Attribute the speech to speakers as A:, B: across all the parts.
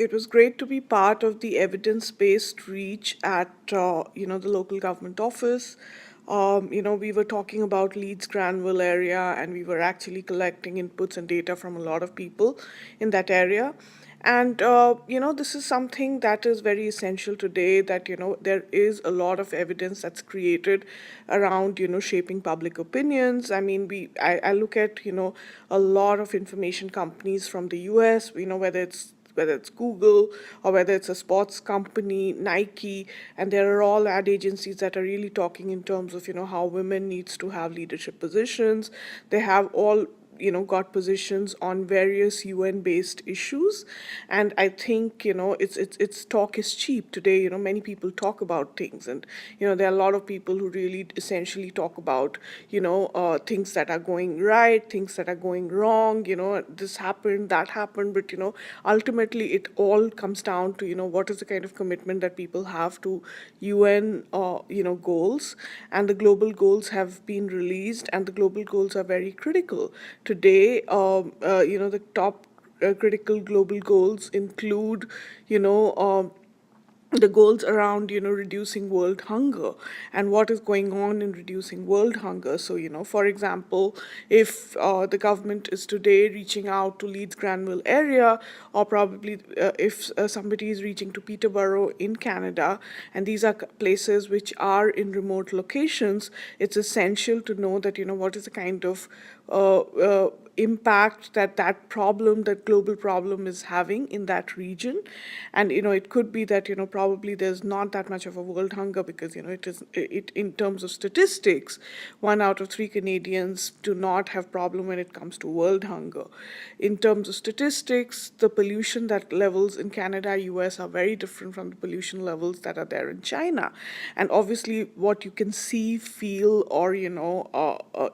A: It was great to be part of the evidence-based reach at the local government office. We were talking about Leeds Granville area, and we were actually collecting inputs and data from a lot of people in that area. And this is something that is very essential today. That there is a lot of evidence that's created around shaping public opinions. I mean, I look at a lot of information companies from the U.S. Whether it's Google or whether it's a sports company, Nike, and there are all ad agencies that are really talking in terms of how women needs to have leadership positions. They have all got positions on various UN based issues. And I think it's talk is cheap today. Many people talk about things, and there are a lot of people who really essentially talk about things that are going right, things that are going wrong. This happened, that happened, but ultimately it all comes down to what is the kind of commitment that people have to UN goals. And the global goals have been released, and the global goals are very critical today. The top critical global goals include the goals around reducing world hunger and what is going on in reducing world hunger. So for example, if the government is today reaching out to Leeds Granville area, or probably if somebody is reaching to Peterborough in Canada, and these are places which are in remote locations, it's essential to know that what is the kind of impact that global problem is having in that region. And it could be that probably there's not that much of a world hunger, because it in terms of statistics, 1 out of 3 Canadians do not have problem when it comes to world hunger. In terms of statistics, the pollution that levels in Canada, US are very different from the pollution levels that are there in China. And obviously what you can see, feel, or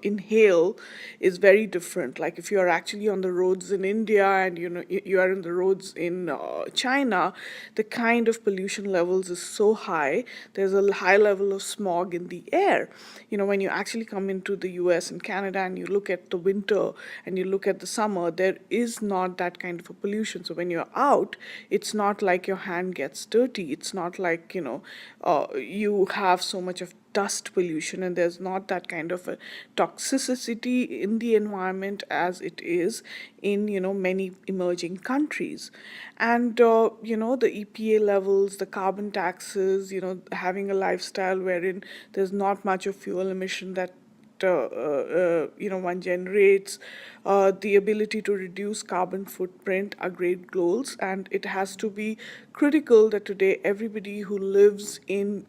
A: inhale is very different. Like if you are actually on the roads in India and you are in the roads in China, the kind of pollution levels is so high. There's a high level of smog in the air. When you actually come into the US and Canada and you look at the winter and you look at the summer, there is not that kind of a pollution. So when you're out, it's not like your hand gets dirty. It's not like you have so much of dust pollution, and there's not that kind of a toxicity in the environment as it is in many emerging countries. And the EPA levels, the carbon taxes, having a lifestyle wherein there's not much of fuel emission that one generates, the ability to reduce carbon footprint are great goals. And it has to be critical that today everybody who lives in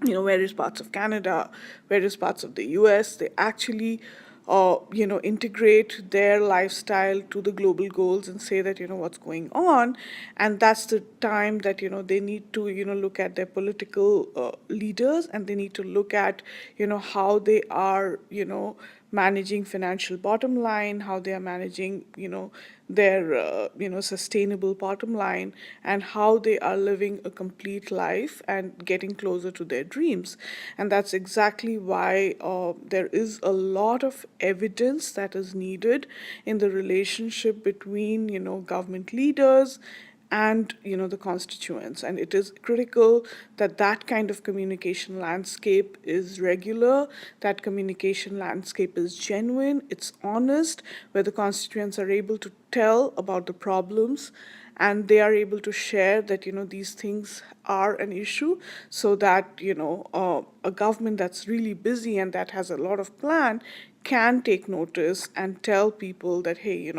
A: various parts of Canada, various parts of the US, they actually integrate their lifestyle to the global goals and say that what's going on. And that's the time that they need to look at their political leaders, and they need to look at how they are managing financial bottom line, how they are managing their sustainable bottom line, and how they are living a complete life and getting closer to their dreams. And that's exactly why there is a lot of evidence that is needed in the relationship between government leaders and the constituents. And it is critical that that kind of communication landscape is regular, that communication landscape is genuine, it's honest, where the constituents are able to tell about the problems, and they are able to share that these things are an issue, so that a government that's really busy and that has a lot of plan can take notice and tell people that, hey,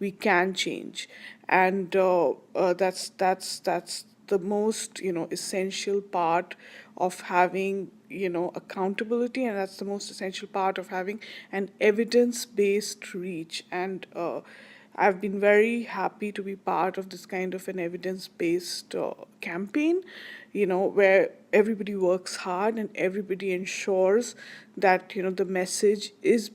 A: we can change. And that's the most essential part of having accountability, and that's the most essential part of having an evidence-based reach. And I've been very happy to be part of this kind of an evidence-based campaign, where everybody works hard and everybody ensures that the message is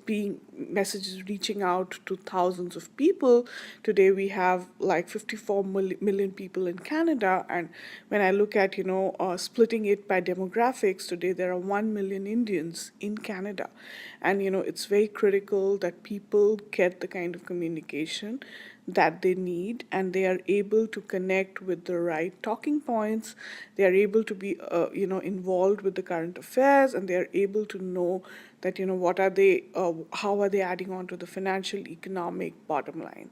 A: reaching out to thousands of people. Today we have like 54 million people in Canada, and when I look at splitting it by demographics, today there are 1 million Indians in Canada. And it's very critical that people get the kind of communication that they need, and they are able to connect with the right talking points. They are able to be involved with the current affairs, and they are able to know that what are they how are they adding on to the financial economic bottom line.